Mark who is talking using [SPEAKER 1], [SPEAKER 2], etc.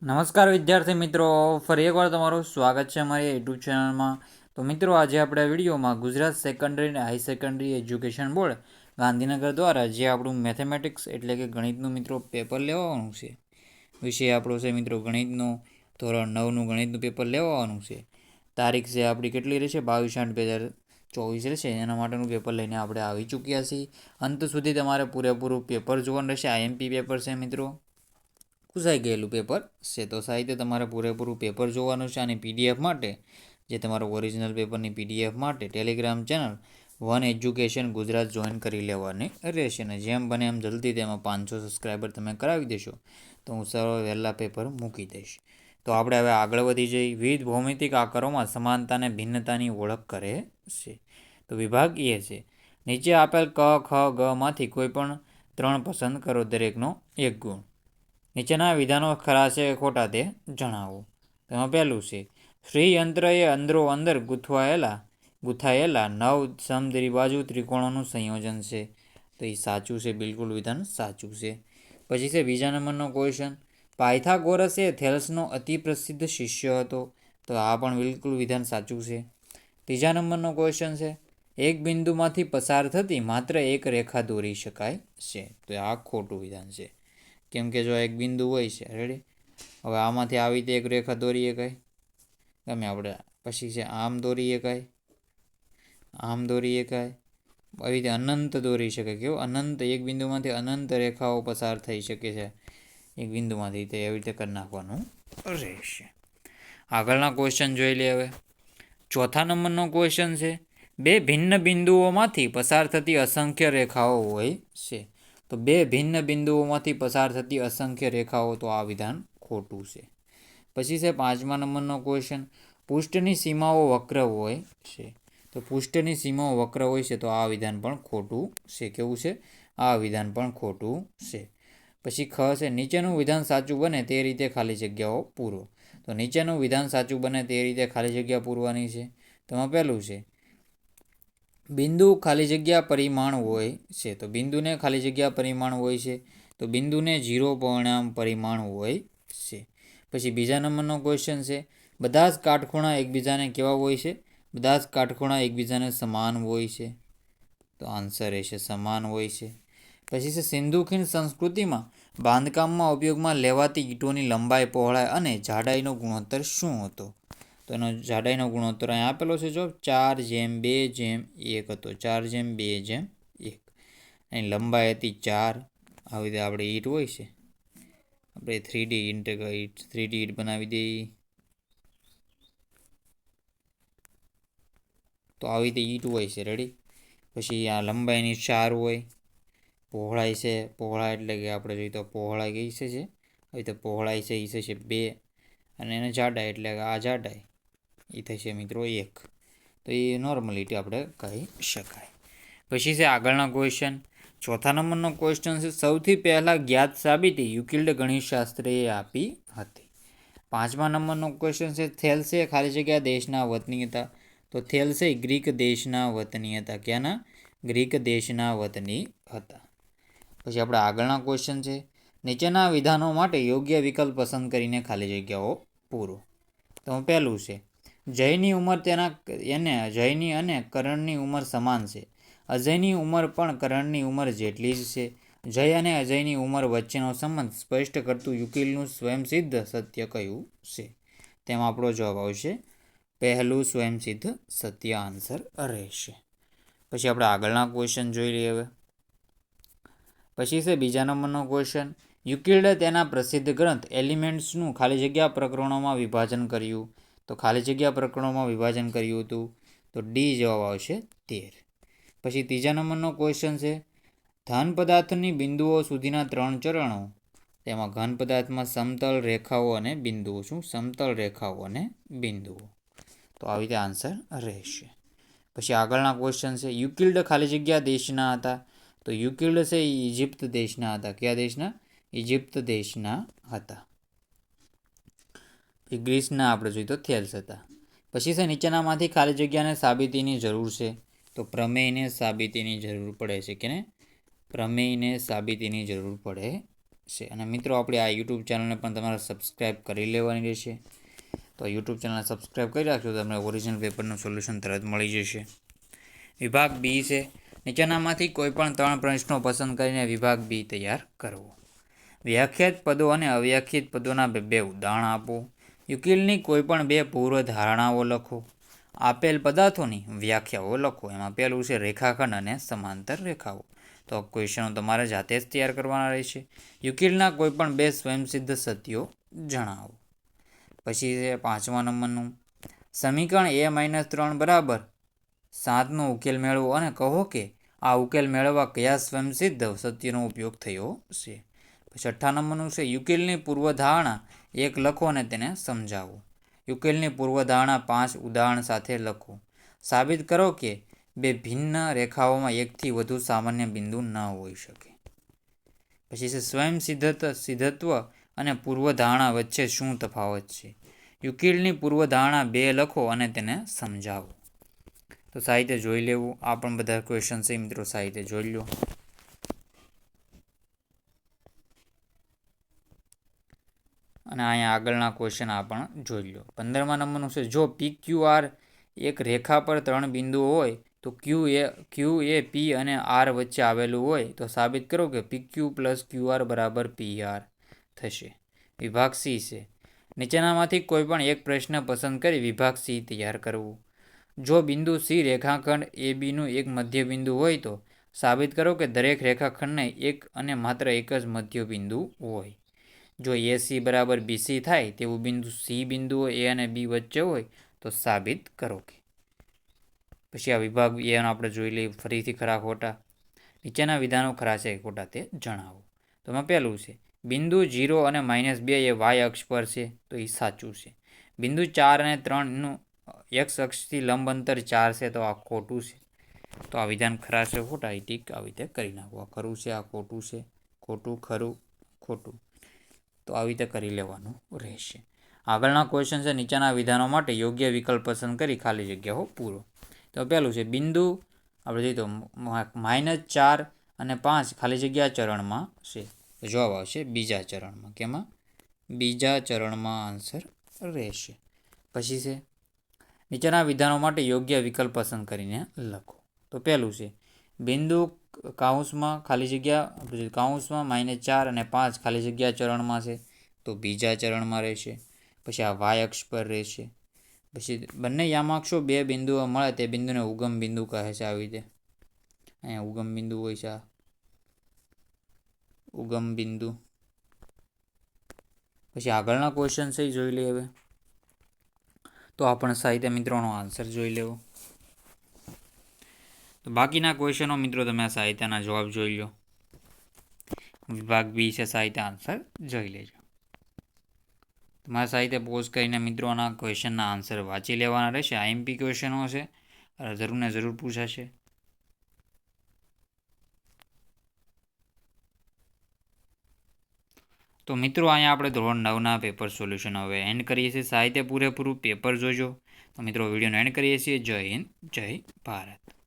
[SPEAKER 1] નમસ્કાર વિદ્યાર્થી મિત્રો, ફરી એકવાર તમારું સ્વાગત છે અમારી યુટ્યુબ ચેનલમાં. તો મિત્રો, આજે આપણે વિડીયોમાં ગુજરાત સેકન્ડરી અને high secondary education board Gandhinagar દ્વારા જે આપણું મેથેમેટિક્સ એટલે કે ગણિતનું મિત્રો પેપર લેવાનું છે, વિષય આપણો છે મિત્રો ગણિતનું, ધોરણ 9નું ગણિતનું પેપર લેવાનું છે. તારીખ છે આપણી કેટલી રહેશે? 22/8/2024 રહેશે. એના માટેનું પેપર લઈને આપણે આવી ચૂક્યા છીએ. અંત સુધી તમારે પૂરેપૂરું પેપર જોવાનું રહેશે. આઈએમપી પેપર છે મિત્રો, પૂછાઈ ગયેલું પેપર છે, તો સાહિત્ય તમારે પૂરેપૂરું પેપર જોવાનું છે. અને પીડીએફ માટે, જે તમારો ઓરિજિનલ પેપરની પીડીએફ માટે Telegram channel one education Gujarat join કરી લેવાની રહેશે. અને જેમ બને એમ જલ્દી તેમાં 500 સબસ્ક્રાઈબર તમે કરાવી દેશો તો હું સર્વ વહેલા પેપર મૂકી દઈશ. તો આપણે હવે આગળ વધી જઈએ. વિવિધ ભૌમિતિક આકારોમાં સમાનતા અને ભિન્નતાની ઓળખ કરે છે. તો વિભાગ એ છે, નીચે આપેલ ક, ખ, ગમાંથી કોઈ પણ 3 પસંદ કરો, દરેકનો 1 ગુણ. નીચેના વિધાનો ખરા છે કે ખોટા તે જણાવો. તેમાં પહેલું છે, શ્રીયંત્રએ અંદરો અંદર ગૂંથાયેલા 9 સમદ્વિબાજુ ત્રિકોણોનું સંયોજન છે. તો એ સાચું છે, બિલકુલ વિધાન સાચું છે. પછી છે બીજા નંબરનો ક્વેશ્ચન, પાયથાગોરસ એ થેલ્સનો અતિ પ્રસિદ્ધ શિષ્ય હતો. તો આ પણ બિલકુલ વિધાન સાચું છે. ત્રીજા નંબરનો ક્વેશ્ચન છે, એક બિંદુમાંથી પસાર થતી માત્ર એક રેખા દોરી શકાય છે. તો આ ખોટું વિધાન છે, કેમ કે જો એક બિંદુ હોય છે, રેડી, હવે આમાંથી આવી રીતે એક રેખા દોરી શકાય, ગમે આપણે, પછી છે આમ દોરી શકાય, આમ દોરી શકાય, આવી રીતે અનંત દોરી શકે. કેવું અનંત, એક બિંદુમાંથી અનંત રેખાઓ પસાર થઈ શકે છે એક બિંદુમાંથી, તે એવી રીતે કરી નાખવાનું રહેશે. આગળના ક્વેશ્ચન જોઈ લે. હવે ચોથા નંબરનો ક્વેશ્ચન છે, બે ભિન્ન બિંદુઓમાંથી પસાર થતી અસંખ્ય રેખાઓ હોય છે. તો બે ભિન્ન બિંદુઓમાંથી પસાર થતી અસંખ્ય રેખાઓ, તો આ વિધાન ખોટું છે. પછી છે પાંચમા નંબરનો ક્વેશ્ચન, પૃષ્ઠની સીમાઓ વક્ર હોય છે. તો પૃષ્ઠની સીમાઓ વક્ર હોય છે, તો આ વિધાન પણ ખોટું છે. કેવું છે? આ વિધાન પણ ખોટું છે. પછી ખ છે, નીચેનું વિધાન સાચું બને તે રીતે ખાલી જગ્યાઓ પૂરો. તો નીચેનું વિધાન સાચું બને તે રીતે ખાલી જગ્યા પૂરવાની છે. તેમાં પહેલું છે, બિંદુ ખાલી જગ્યા પરિમાણ હોય છે. તો બિંદુને ખાલી જગ્યા પરિમાણ હોય છે, તો બિંદુને 0 પરિમાણ હોય છે. પછી બીજા નંબરનો ક્વેશ્ચન છે, બધા જ કાટખૂણા એકબીજાને કેવા હોય છે? બધા જ કાટખૂણા એકબીજાને સમાન હોય છે. તો આન્સર રહેશે સમાન હોય છે. પછી છે, સિંધુ ખીણ સંસ્કૃતિમાં બાંધકામમાં ઉપયોગમાં લેવાતી ઈંટોની લંબાઈ, પહોળાઈ અને જાડાઈનો ગુણોત્તર શું હતો? તો એનો જાડાઈનો ગુણોત્તર અહીં આપેલો છે, જો 4:2:1 હતો. 4:2:1. અહીં લંબાઈ હતી 4. આવી રીતે આપણે ઈંટ હોય છે, આપણે 3D ઈંટ બનાવી દઈએ, તો આવી રીતે ઈંટ હોય છે, રેડી. પછી આ લંબાઈની 4 હોય, પહોળાઈ છે, પહોળાઈ એટલે કે આપણે જોઈએ તો પહોળાઈ કઈ છે, આવી રીતે પહોળાઈ છે એ થશે 2, અને એને જાડાઈ એટલે કે આ જાડાઈ એ થશે મિત્રો 1. તો એ નોર્મલિટી આપણે કહી શકાય. પછી છે આગળના ક્વેશ્ચન, ચોથા નંબરનો ક્વેશ્ચન છે, સૌથી પહેલાં જ્ઞાત સાબિતી યુક્લિડ ગણિતશાસ્ત્રીએ આપી હતી. પાંચમા નંબરનો ક્વેશ્ચન છે, થેલ્સે ખાલી જગ્યા દેશના વતની હતા. તો થેલ્સે ગ્રીક દેશના વતની હતા. ક્યાંના? ગ્રીક દેશના વતની હતા. પછી આપણે આગળના ક્વેશ્ચન છે, નીચેના વિધાનો માટે યોગ્ય વિકલ્પ પસંદ કરીને ખાલી જગ્યાઓ પૂરો. તો પહેલું છે, જયની ઉંમર જયની અને કરણની ઉંમર સમાન છે. અજયની ઉંમર પણ કરણની ઉંમર જેટલી જ છે. જય અને અજયની ઉંમર વચ્ચેનો સંબંધ સ્પષ્ટ કરતું યુક્લિડનું સ્વયંસિદ્ધ સત્ય કયું છે? તેમાં આપણો જવાબ આવશે પહેલું સ્વયંસિદ્ધ સત્ય આન્સર રહેશે. પછી આપણે આગળના ક્વેશ્ચન જોઈ લઈએ. હવે પછી છે બીજા નંબરનો ક્વેશ્ચન, યુક્લિડે તેના પ્રસિદ્ધ ગ્રંથ એલિમેન્ટ્સનું ખાલી જગ્યા પ્રકરણોમાં વિભાજન કર્યું. તો ખાલી જગ્યા પ્રકરણોમાં વિભાજન કર્યું હતું, તો ડી જવાબ આવશે 13. પછી ત્રીજા નંબરનો ક્વેશ્ચન છે, ઘન પદાર્થની બિંદુઓ સુધીના 3 ચરણો. તેમાં ઘન પદાર્થમાં સમતલ રેખાઓ અને બિંદુઓ. શું? સમતલ રેખાઓ અને બિંદુઓ. તો આવી રીતે આન્સર રહેશે. પછી આગળના ક્વેશ્ચન છે, યુક્લિડ ખાલી જગ્યા દેશના હતા. તો યુક્લિડ છે એ ઇજિપ્ત દેશના હતા. કયા દેશના? ઇજિપ્ત દેશના હતા. ગ્રીસના આપણે જોઈએ તો થેલ્સ હતા. પછી છે, નીચેનામાંથી ખાલી જગ્યાને સાબિતીની જરૂર છે. તો પ્રમેયને સાબિતીની જરૂર પડે છે. કે પ્રમેયને સાબિતીની જરૂર પડે છે. અને મિત્રો આપણી આ યુટ્યુબ ચેનલને પણ તમારે સબસ્ક્રાઈબ કરી લેવાની રહેશે. તો યુટ્યુબ ચેનલ સબસ્ક્રાઈબ કરી રાખશો તો તમને ઓરિજિનલ પેપરનું સોલ્યુશન તરત મળી જશે. વિભાગ બી છે. નીચેનામાંથી કોઈ પણ 3 પ્રશ્નો પસંદ કરીને વિભાગ બી તૈયાર કરવો. વ્યાખ્યાત પદો અને અવ્યાખ્યાત પદોના 2 ઉદાહરણ આપો. યુકિલની કોઈ પણ 2 પૂર્વ ધારણાઓ લખો. આપેલ પદાર્થોની વ્યાખ્યાઓ લખો. એમાં પહેલું છે રેખાખંડ અને સમાંતર રેખાઓ. તો ક્વેશ્ચનો તમારે જાતે જ તૈયાર કરવાના રહેશે. યુકિલના કોઈ પણ 2 સ્વયંસિદ્ધ સત્યો જણાવો. પછી છે 5મા નંબરનું સમીકરણ a-3 બરાબર 7નો ઉકેલ મેળવો અને કહો કે આ ઉકેલ મેળવવા કયા સ્વયંસિદ્ધ સત્યનો ઉપયોગ થયો છે. પછી 6 નંબરનું છે યુકિલની પૂર્વધારણા 1 લખો અને તેને સમજાવો. યુકિલની પૂર્વધારણા 5 ઉદાહરણ સાથે લખો. સાબિત કરો કે 2 ભિન્ન રેખાઓમાં એકથી વધુ સામાન્ય બિંદુ ન હોઈ શકે. પછી છે સ્વયંસિદ્ધત્વ અને પૂર્વધારણા વચ્ચે શું તફાવત છે. યુકિલની પૂર્વધારણા 2 લખો અને તેને સમજાવો. તો સાહિત્ય જોઈ લેવું. આ પણ બધા ક્વેશ્ચન છે મિત્રો, સાહિત્ય જોઈ લો. અને અહીંયા આગળના ક્વેશ્ચન આ પણ જોઈ લો. 15મા નંબરનું છે જો PQR એક રેખા પર 3 બિંદુઓ હોય તો Q એ P અને R વચ્ચે આવેલું હોય તો સાબિત કરો કે PQ + QR બરાબર PR થશે. વિભાગ સી છે. નીચેનામાંથી કોઈ પણ એક પ્રશ્ન પસંદ કરી વિભાગ સી તૈયાર કરવું. જો બિંદુ સી રેખાખંડ ABનું એક મધ્યબિંદુ હોય તો સાબિત કરો કે દરેક રેખાખંડને એક અને માત્ર એક જ મધ્યબિંદુ હોય. જો AC બરાબર BC થાય તેવું બિંદુ સી બિંદુઓ A અને B વચ્ચે હોય તો સાબિત કરો કે. પછી આ વિભાગ એનો આપણે જોઈ લઈએ ફરીથી ખરા ખોટા. નીચેના વિધાનો ખરા છે કે ખોટા તે જણાવો. તો એમાં પહેલું છે બિંદુ 0 અને -2 એ y અક્ષ પર છે તો એ સાચું છે. બિંદુ 4 અને 3નું x અક્ષથી લંબ અંતર 4 છે તો આ ખોટું છે. તો આ વિધાન ખરા છે ખોટા એ ટીક આવી રીતે કરી નાખો. આ ખરું છે, આ ખોટું છે, ખોટું, ખરું, ખોટું. તો આવી રીતે કરી લેવાનું રહેશે. આગળના ક્વેશ્ચન છે નીચેના વિધાનો માટે યોગ્ય વિકલ્પ પસંદ કરી ખાલી જગ્યાઓ પૂરો. તો પહેલું છે બિંદુ આપણે જોઈએ તો -4 અને 5 ખાલી જગ્યા ચરણમાં છે. જવાબ આવશે બીજા ચરણમાં. કેમાં? બીજા ચરણમાં આન્સર રહેશે. પછી છે નીચેના વિધાનો માટે યોગ્ય વિકલ્પ પસંદ કરીને લખો. તો પહેલું છે બિંદુ કાઉન્સમાં ખાલી જગ્યા કાઉન્સમાં -4 અને 5 ખાલી જગ્યા ચરણમાં છે તો બીજા ચરણમાં રહેશે. પછી આ વાય અક્ષ પર રહેશે. પછી બંને યામાક્ષો 2 બિંદુઓ મળે તે બિંદુને ઉગમ બિંદુ કહે છે. આવી રીતે અહીંયા ઉગમ બિંદુ હોય છે. આ ઉગમ બિંદુ. પછી આગળના ક્વેશ્ચન છે એ જોઈ લઈએ હવે. તો આપણે સાહિત્ય મિત્રોનો આન્સર જોઈ લેવો. તો બાકીના ક્વેશ્ચનો મિત્રો તમે આ સાહિત્યના જવાબ જોઈ લો. વિભાગ બી છે સાહિત્ય, આન્સર જોઈ લેજો. તમારા સાહિત્ય પોઝ કરીને મિત્રોના ક્વેશ્ચનના આન્સર વાંચી લેવાના રહેશે. IMP ક્વેશ્ચનો છે, જરૂર ને જરૂર પૂછાશે. તો મિત્રો અહીંયા આપણે ધોરણ 9ના પેપર સોલ્યુશન હવે એન્ડ કરીએ છીએ. સાહિત્ય પૂરેપૂરું પેપર જોજો. તો મિત્રો વિડીયોનો એન્ડ કરીએ છીએ. જય હિન્દ, જય ભારત.